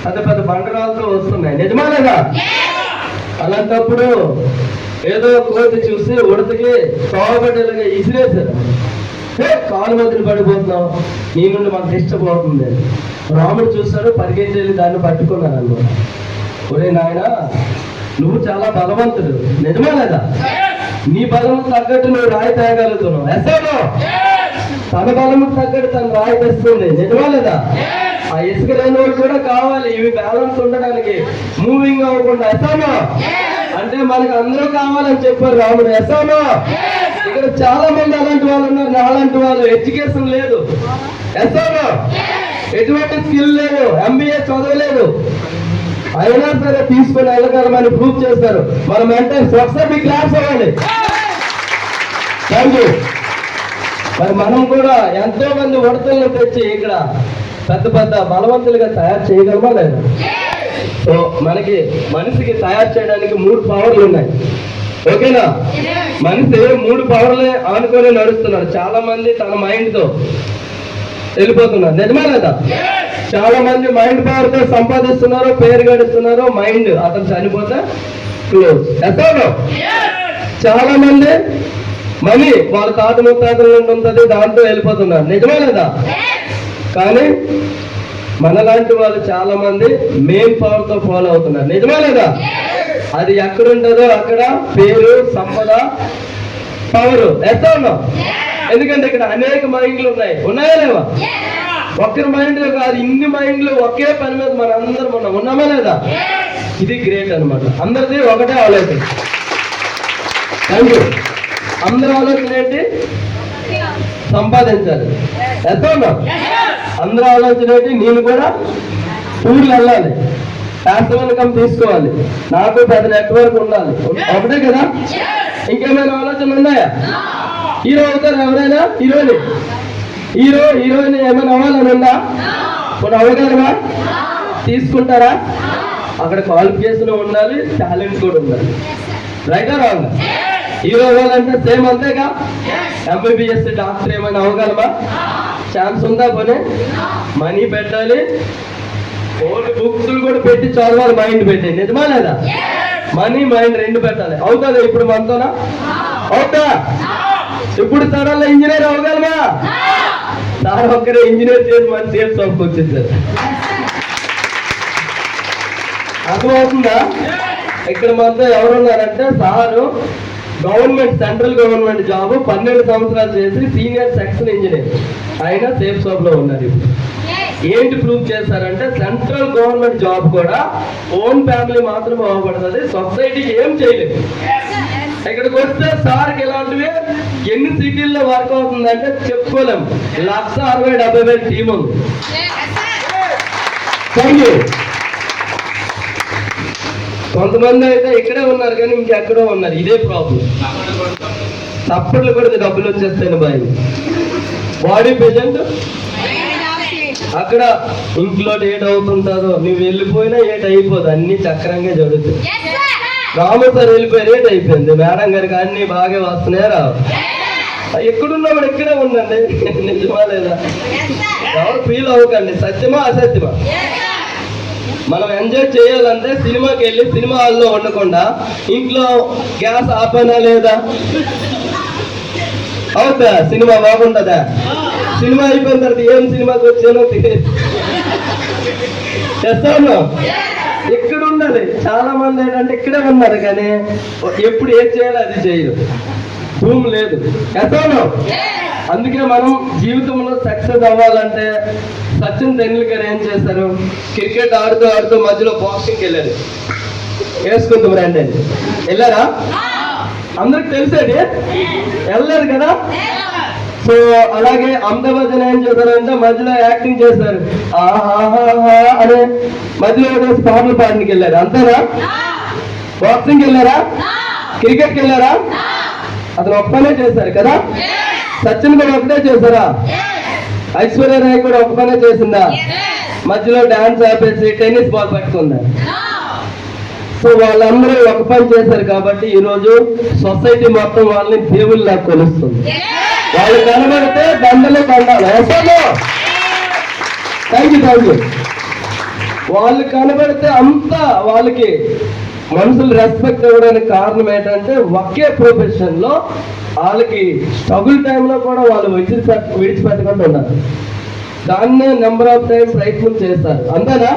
పెద్ద పెద్ద బండరాలతో వస్తున్నాయి, నిజమా లేదా? అలాంటప్పుడు ఏదో కోతి చూసి ఉడతకి తోబడ్డలుగా ఇసిరేశారు. కాలు మధ్యన పడిపోతున్నావు, నీ నుండి మాకు ఇష్టపోతుంది. రాముడు చూస్తాడు, పరిగెత్తి వెళ్ళి దాన్ని పట్టుకున్నాను అన్నమాట. ఒరే నాయన, నువ్వు చాలా బలవంతుడు, నిజమా లేదా? నీ బలం తగ్గట్టు నువ్వు రాయి తేగలుగుతున్నావు. ఎస్ఐలో తన బలము తగ్గట్టు తను రాయి తెస్తుంది, నిజమా లేదా? ఆ ఇసుక లేనివాడు కూడా కావాలి ఇవి బ్యాలెన్స్ ఉండడానికి, మూవింగ్ అవ్వకుండా. ఎస్ఐలో అంటే మనకు అందరూ కావాలని చెప్పారు రాముడు. ఎస్ఐలో ఇక్కడ చాలా మంది అలాంటి వాళ్ళు ఉన్నారు, నాలాంటి వాళ్ళు. ఎడ్యుకేషన్ లేదు, ఎస్ఐలో ఎటువంటి స్కిల్ లేదు, MBA చదవలేదు, అయినా సరే తీసుకుని వెళ్ళగలమని ప్రూవ్ చేస్తారు. మనం అంటే ఒకసారి క్లాస్ అవ్వాలి. Thank you. మరి మనం కూడా ఎంతో మంది ఉడతలను తెచ్చి ఇక్కడ పెద్ద పెద్ద బలవంతులుగా తయారు చేయగలమా లేదా? సో మనకి మనిషికి తయారు చేయడానికి 3 పవర్లు ఉన్నాయి, ఓకేనా? మనిషి 3 పవర్లే ఆనుకొని నడుస్తున్నాడు. చాలా మంది తన మైండ్ తో వెళ్ళిపోతున్నారు, నిజమా లేదా? చాలా మంది మైండ్ పవర్ తో సంపాదిస్తున్నారు, పేరు గడుస్తున్నారు. మైండ్ అతను చనిపోతే క్లోజ్. ఎస్ఐలో చాలా మంది మనీ వాళ్ళ తాత ముత్తాతల నుండి ఉంటుంది, దాంతో వెళ్ళిపోతున్నారు, నిజమా లేదా? కానీ మనలాంటి వాళ్ళు చాలా మంది మెయిన్ పవర్ తో ఫాలో అవుతున్నారు, నిజమా లేదా? అది ఎక్కడుంటుందో అక్కడ పేరు, సంపద, పవర్. ఎస్ఐలో ఎందుకంటే ఇక్కడ అనేక మైండ్లు ఉన్నాయి, ఉన్నాయా లేవా? ఒక్కరి మైండ్ కాదు, ఇన్ని మైండ్లు ఒకే పని మీద మన అందరం ఉన్నామా లేదా? ఇది గ్రేట్ అనమాట. అందరిది ఒకటే ఆలోచన. Thank you. అందరి ఆలోచన ఏంటి? సంపాదించాలి. ఎంతోనా? అందరి ఆలోచన ఏంటి? నేను కూడా టూర్లు వెళ్ళాలి, ప్యాసివ్ ఇన్కమ్ తీసుకోవాలి, నాకు పెద్ద నెట్వర్క్ ఉండాలి. ఒకటే కదా? ఇంకేమైనా ఆలోచనలు ఉన్నాయా? హీరో అవుతారు ఎవరైనా? హీరోయిన్ ఏమైనా అవ్వాలని ఉందా? ఇప్పుడు అవ్వగలరా? తీసుకుంటారా? అక్కడ క్వాలిఫికేషన్ ఉండాలి, టాలెంట్ కూడా ఉండాలి. రైటా రాంగ్? హీరో అవ్వాలంటే సేమ్ అంతేగా? MBBS డాక్టర్ ఏమైనా అవ్వగలమా? ఛాన్స్ ఉందా? పోనీ మనీ పెట్టాలి, ఓల్డ్ బుక్స్ కూడా పెట్టి చదవాలి, మైండ్ పెట్టి, నిజమా లేదా? మనీ మైండ్ 2 పెట్టాలి. అవుతుందా ఇప్పుడు మనతోనా? అవుతా? ఇప్పుడు సడన్గా ఇంజనీర్ అవ్వగలమా? సార్ ఒక్కరే ఇంజనీర్ చేసి మన సేఫ్ షాప్కి వచ్చేసారు. అర్థమవుతుందా? ఇక్కడ మనతో ఎవరున్నారంటే sir government, central government job 12 సంవత్సరాలు చేసి సీనియర్ సెక్షన్ ఇంజనీర్, ఆయన సేఫ్ షాప్ లో ఉన్నారు. ఇప్పుడు ఏంటి ప్రూవ్ చేశారంటే సెంట్రల్ గవర్నమెంట్ జాబ్ కూడా ఓన్ ఫ్యామిలీ మాత్రమే అవ్వబడుతుంది, సొసైటీకి ఏం చేయలేదు. ఇక్కడికి వస్తే సార్కి ఇలాంటివి ఎన్ని సిటీల్లో వర్క్ అవుతుందంటే చెప్పుకోలేము. 1,60,000-70,000 టీం ఉంది. Thank you. కొంతమంది అయితే ఇక్కడే ఉన్నారు కానీ ఇంకెక్కడో ఉన్నారు, ఇదే ప్రాబ్లం. తప్పట్లు కూడా డబ్బులు వచ్చేస్తాయి బాయ్. బాడీ పేషెంట్ అక్కడ ఇంట్లో ఏట్ అవుతుంటుందో, నువ్వు వెళ్ళిపోయినా ఏట్ అయిపోదు, అన్ని చక్రంగా జరుగుతుంది. రాము సార్ వెళ్ళిపోయి రేట్ అయిపోయింది, మేడం గారికి అన్ని బాగా వస్తున్నాయా రావు? ఎక్కడున్నవాడు ఇక్కడే ఉండండి, నిజమా లేదా? ఎవరు ఫీల్ అవ్వకండి. సత్యమా అసత్యమా? మనం ఎంజాయ్ చేయాలంటే సినిమాకి వెళ్ళి సినిమా హాల్లో ఉండకుండా ఇంట్లో గ్యాస్ ఆపైనా లేదా? అవుతా? సినిమా బాగుంటుందా? సినిమా అయిపోయిన తర్వాత ఏం సినిమాకి వచ్చానో చేస్తాను. ఇక్కడ ఉండాలి. చాలా మంది ఏంటంటే ఇక్కడే ఉన్నారు కానీ ఎప్పుడు ఏం చేయాలో అది చేయరు, భూమి లేదు. చేస్తాను. అందుకే మనం జీవితంలో సక్సెస్ అవ్వాలంటే సచిన్ టెండూల్కర్ ఏం చేశారు? క్రికెట్ ఆడుతూ ఆడుతూ మధ్యలో బాక్సింగ్కి వెళ్ళారు. వేసుకుంటాం రండి అని వెళ్ళారా? అందరికి తెలిసేది వెళ్ళలేదు కదా? సో అలాగే అమితాబ్ ఏం చేశారంటే మధ్యలో యాక్టింగ్ చేశారు, అనే మధ్యలో పాటలు పాడడానికి వెళ్ళారు. అంతేనా? బాక్సింగ్కి వెళ్ళారా? క్రికెట్కి వెళ్ళారా? అతను ఒక్కనే చేశారు కదా? సచిన్ కూడా ఒకటే చేశారా? ఐశ్వర్య రాయ్ కూడా ఒక పనే చేసిందా? మధ్యలో డాన్స్ ఆపేసి టెన్నిస్ బాల్ పట్టుకుందా? సో వాళ్ళందరూ ఒక పని చేశారు కాబట్టి ఈరోజు సొసైటీ మొత్తం వాళ్ళని దేవుళ్ళ కొలుస్తుంది. వాళ్ళు కనబడితే దండలు దండాలి. Thank you. వాళ్ళు కనబడితే అంతా వాళ్ళకి మనుషులు రెస్పెక్ట్ ఇవ్వడానికి కారణం ఏంటంటే ఒకే ప్రొఫెషన్ లో వాళ్ళకి స్ట్రగుల్ టైంలో కూడా వాళ్ళు విడిచిపెట్టకుండా ఉన్నారు. దాన్నే నెంబర్ ఆఫ్ టైం ప్రయత్నం చేస్తారు. అంతేనా?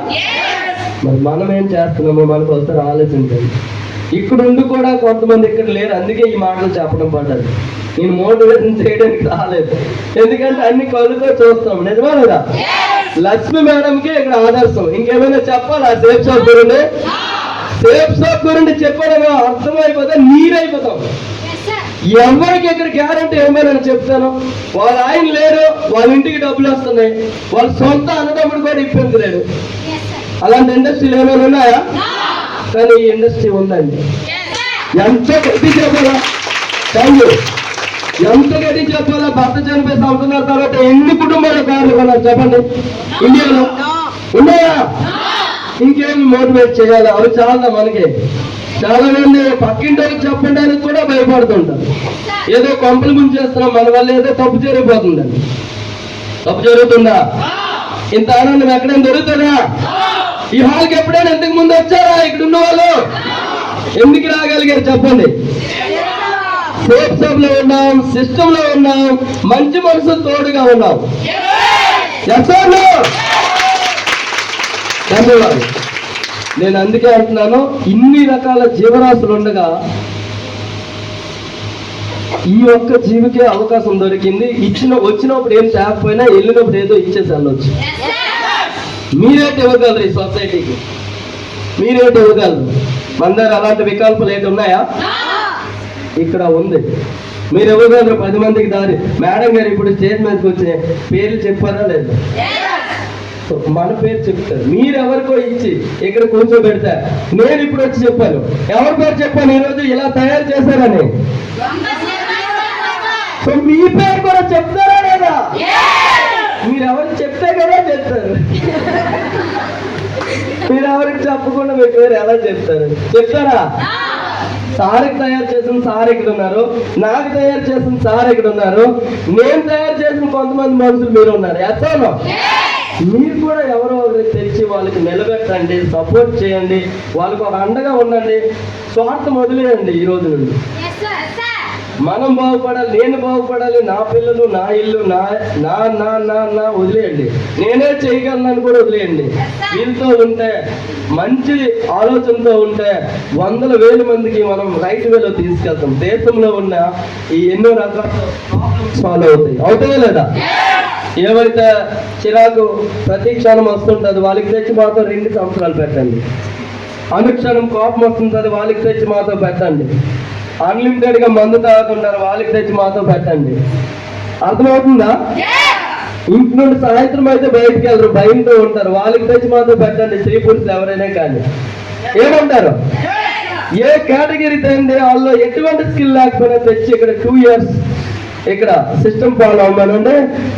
మరి మనం ఏం చేస్తున్నామో మనకు ఒకసారి ఆలోచించండి. ఇక్కడ ఉండి కూడా కొంతమంది ఇక్కడ లేరు, అందుకే ఈ మాటలు చెప్పడం పడ్డది. నేను మోటివేషన్ చేయడానికి రాలేదు, ఎందుకంటే అన్ని కళ్ళుతో చూస్తాం. నిజమా లేదా? లక్ష్మి మేడంకి ఇక్కడ ఆదర్శం. ఇంకేమైనా చెప్పాలా సేఫ్ షాప్ గురించి? సేఫ్ షాప్ గురించి చెప్పడమో అర్థమైపోతే నీరైపోతాం. ఎవరికి ఇక్కడ గ్యారంటీ ఏమైనా చెప్తాను, వాళ్ళ ఆయన లేరు, వాళ్ళ ఇంటికి డబ్బులు వస్తున్నాయి, వాళ్ళ సొంత అన్నదమ్ముడు కూడా ఇబ్బంది లేడు. అలాంటి ఇండస్ట్రీలు ఏమైనా ఉన్నాయా? కానీ ఈ ఇండస్ట్రీ ఉందండి. ఎంత గట్టి చెప్పాలా? ఎంత గట్టి చెప్పాలా? భర్త చనిపోయి సంవత్సరాల తర్వాత ఎన్ని కుటుంబాల కార్లు కొన్నారు చెప్పండి ఇండియాలో? ఉన్నాయా? ఇంకేం మోటివేట్ చేయాలి? అవి చాలా మనకి. చాలా మంది పక్కింటి చెప్పడానికి కూడా భయపడుతుంటారు. ఏదో కొంపలు ముంచేస్తున్నాం, మన వల్ల ఏదో తప్పు జరిగిపోతుందండి. తప్పు జరుగుతుందా? ఇంత ఆనందం ఎక్కడైనా దొరుకుతుందా? ఈ హాల్కి ఎప్పుడైనా ఇంతకు ముందు వచ్చారా ఇక్కడ ఉన్న వాళ్ళు? ఎందుకు రాగలిగారు చెప్పండి? సేఫ్ సబ్ లో ఉన్నాం, సిస్టమ్ లో ఉన్నాం, మంచి మనసు తోడుగా ఉన్నాం. ధన్యవాదాలు. నేను అందుకే అంటున్నాను, ఇన్ని రకాల జీవరాశులు ఉండగా ఈ ఒక్క జీవికే అవకాశం దొరికింది. వచ్చినప్పుడు ఏం తేకపోయినా వెళ్ళినప్పుడు ఏదో ఇచ్చేసి వెళ్ళొచ్చు. మీరేంటి ఇవ్వగలరు ఈ సొసైటీకి? మీరేంటి ఇవ్వగలరు? మన దగ్గర అలాంటి వికల్పాలు ఏంటి ఉన్నాయా? ఇక్కడ ఉంది. మీరు ఇవ్వగలరు 10 మందికి దారి. మేడం గారు ఇప్పుడు స్టేజ్ మీదకి వచ్చి పేర్లు చెప్పారా లేదా? మన పేరు చెప్తారు. మీరెవరికో ఇచ్చి ఇక్కడ కూర్చోబెడతారు. నేను ఇప్పుడు వచ్చి చెప్పాను, ఎవరి పేరు చెప్పాను ఈరోజు ఇలా తయారు చేశారని. సో మీ పేరు కూడా చెప్తారా లేదా? మీరు ఎవరికి చెప్తే కదా చెప్తారు. మీరు ఎవరికి చెప్పకుండా మీ పేరు ఎలా చెప్తారు? చెప్తారా? సార్కి తయారు చేసిన సార్ ఇక్కడ ఉన్నారు, నాకు తయారు చేసిన సార్ ఇక్కడ ఉన్నారు, నేను తయారు చేసిన కొంతమంది మనుషులు మీరు ఉన్నారు. ఎత్తాను. మీరు కూడా ఎవరో ఒకరికి తెచ్చి వాళ్ళకి నిలబెట్టండి, సపోర్ట్ చేయండి, వాళ్ళకి ఒక అండగా ఉండండి. స్వార్థం వదిలేయండి. ఈ రోజు నుండి మనం బాగుపడాలి, నేను బాగుపడాలి, నా పిల్లలు, నా ఇల్లు, నా నా నా నా నా వదిలేయండి. నేనే చేయగలను కూడా వదిలేయండి. వీళ్ళతో ఉంటే, మంచి ఆలోచనతో ఉంటే 100,000 మందికి మనం రైట్ వేలో తీసుకెళ్తాం. దేశంలో ఉన్న ఈ ఎన్నో రకాల ప్రాబ్లమ్స్ సాల్వ్ అవుతాయా లేదా? ఏవైతే చిరాకు ప్రతి క్షణం వస్తుంటుంది వాళ్ళకి తెచ్చి మాతో 2 సంవత్సరాలు పెట్టండి. అనుక్షణం కోపం వస్తుంటుంది వాళ్ళకి తెచ్చి మాతో పెట్టండి. అన్లిమిటెడ్ గా మందు తాగుతుంటారు వాళ్ళకి తెచ్చి మాతో పెట్టండి. అర్థమవుతుందా? ఇంటి నుండి సాయంత్రం అయితే బయటకు వెళ్ళరు, భయంతో ఉంటారు, వాళ్ళకి తెచ్చి మాతో పెట్టండి. స్త్రీ పురుషులు ఎవరైనా కానీ ఏమంటారు? ఏ కేటగిరీ తేండి వాళ్ళు ఎటువంటి స్కిల్ లేకపోయినా తెచ్చి ఇక్కడ 2 years ఇక్కడ సిస్టమ్ ఫాలో అవ్వమనంటే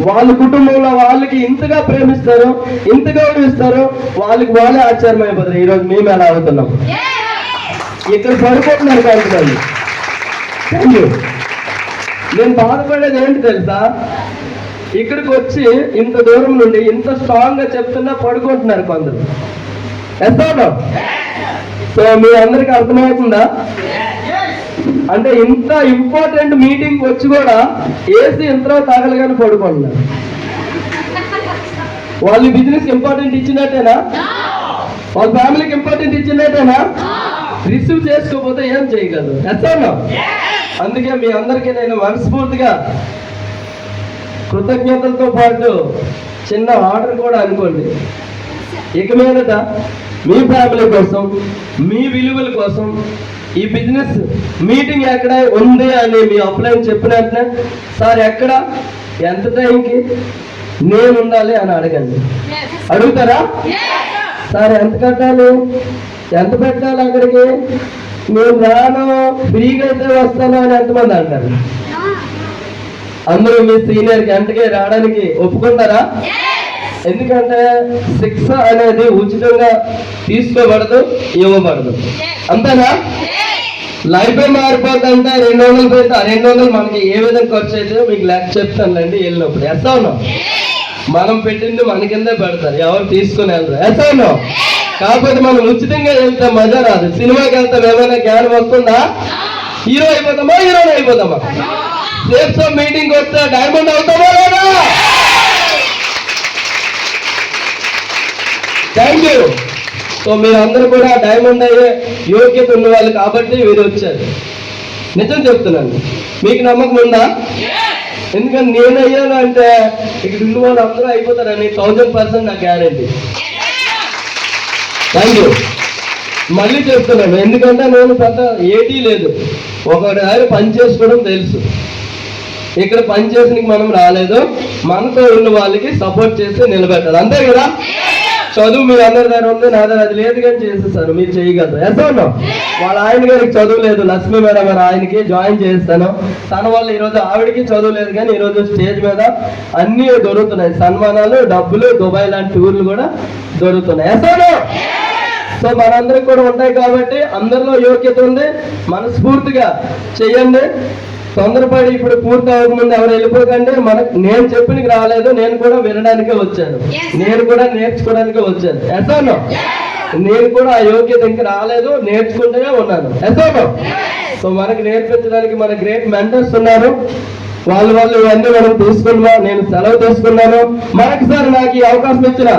వాళ్ళ కుటుంబంలో వాళ్ళకి ఇంతగా ప్రేమిస్తారు, ఇంత గౌరవిస్తారు, వాళ్ళకి వాళ్ళే ఆశ్చర్యం అయిపోతారు. ఈరోజు మేము ఎలా అవుతున్నాం? ఇక్కడ పడిపోతున్నారు కాదు. నేను బాధపడేది ఏంటి తెలుసా? ఇక్కడికి వచ్చి ఇంత దూరం నుండి ఇంత స్ట్రాంగ్ గా చెప్తున్నా పడుకుంటున్నారు కొందరు. ఎస్ఆర్ సో మీ అందరికి అర్థమవుతుందా? అంటే ఇంత ఇంపార్టెంట్ మీటింగ్ వచ్చి కూడా ఏసీ ఎంతో తాగలుగానే పడుకుంటున్నారు. వాళ్ళ బిజినెస్ ఇంపార్టెంట్ ఇచ్చినట్టేనా? వాళ్ళ ఫ్యామిలీకి ఇంపార్టెంట్ ఇచ్చినట్టేనా? రిసీవ్ చేసుకోకపోతే ఏం చేయగలరు? ఎస్ఆర్ అందుకే మీ అందరికీ నేను మనస్ఫూర్తిగా కృతజ్ఞతలతో పాటు చిన్న ఆర్డర్ కూడా అనుకోండి. ఇక మీదట మీ ఫ్యామిలీ కోసం, మీ విలువల కోసం ఈ బిజినెస్ మీటింగ్ ఎక్కడ ఉంది అని మీ అప్లైన్ చెప్పినట్లే, సార్ ఎక్కడ, ఎంత టైంకి నేను ఉండాలి అని అడగండి. అడుగుతారా? సార్ ఎంత కట్టాలి, ఎంత పెట్టాలి అక్కడికి, నేను రాను, ఫ్రీగా అయితే వస్తాను అని ఎంతమంది అంటారు? అందరూ మీ సీనియర్కి ఎంతకే రావడానికి ఒప్పుకుంటారా? ఎందుకంటే శిక్ష అనేది ఉచితంగా తీసుకోబడదు, ఇవ్వబడదు. అంతేనా? లైఫ్ మారిపోతుందంటే 200 పోతే 200 మనకి ఏ విధంగా ఖర్చు అయితే మీకు లెక్క చెప్తానులేండి వెళ్ళినప్పుడు. ఎస్ అవును? మనం పెట్టింది మన కిందే పెడతారు, ఎవరు తీసుకుని వెళ్తారు. ఎసైనో కాకపోతే మనం ఉచితంగా వెళ్తే మజా రాదు. సినిమాకి వెళ్తాం, ఏమైనా జ్ఞానం వస్తుందా? హీరో అయిపోతామా, హీరోయిన్ అయిపోతామా? సేఫ్ మీటింగ్ వస్తే డైమండ్ అవుతామా లేదా? Thank you. సో మీరందరూ కూడా డైమండ్ అయ్యే యోగ్యత ఉన్న వాళ్ళు కాబట్టి మీరు వచ్చారు. నిజం చెప్తున్నాను, మీకు నమ్మకం ఉందా? ఎందుకంటే నేను అయ్యాను అంటే ఇక్కడ ఉన్న వాళ్ళు అందరూ అయిపోతారని 1000% నా గ్యారెంటీ. Thank you. మళ్ళీ చెప్తున్నాను, ఎందుకంటే నేను పెద్ద ఏటీ లేదు, ఒకసారి పని చేసుకోవడం తెలుసు. ఇక్కడ పని చేసినకి మనం రాలేదు, మనతో ఉన్న వాళ్ళకి సపోర్ట్ చేసి నిలబెట్టాలి, అంతే కదా? చదువు మీరు అందరి దగ్గర ఉంది, నా దగ్గర అది లేదు కానీ చేసేస్తాను, మీరు చేయగలరు. ఎసోనో వాళ్ళ ఆయన గారికి చదువు లేదు, లక్ష్మీ మేడం గారు ఆయనకి జాయిన్ చేస్తాను. తన వల్ల ఈరోజు ఆవిడకి చదువు లేదు కానీ ఈరోజు స్టేజ్ మీద అన్నీ దొరుకుతున్నాయి, సన్మానాలు, డబ్బులు, దుబాయ్ లాంటి టూర్లు కూడా దొరుకుతున్నాయి. ఎసోనో సో మనందరికి కూడా ఉంటాయి కాబట్టి అందరిలో యోగ్యత ఉంది, మనస్ఫూర్తిగా చెయ్యండి. తొందరపడి ఇప్పుడు పూర్తి అవ్వకముందు ఎవరు వెళ్ళిపోకండి. నేను చెప్పినకి రాలేదు, నేను కూడా వినడానికే వచ్చాను, నేను కూడా నేర్చుకోవడానికే వచ్చాను. ఎసోనో నేను కూడా ఆ యోగ్యత ఇంక రాలేదు, నేర్చుకుంటూనే ఉన్నాను. ఎసోనో సో మనకి నేర్పించడానికి మన గ్రేట్ మెంటర్స్ ఉన్నారు, వాళ్ళు ఇవన్నీ మనం తీసుకున్నాం. నేను సెలవు తీసుకున్నాను. మరొకసారి నాకు ఈ అవకాశం ఇచ్చిన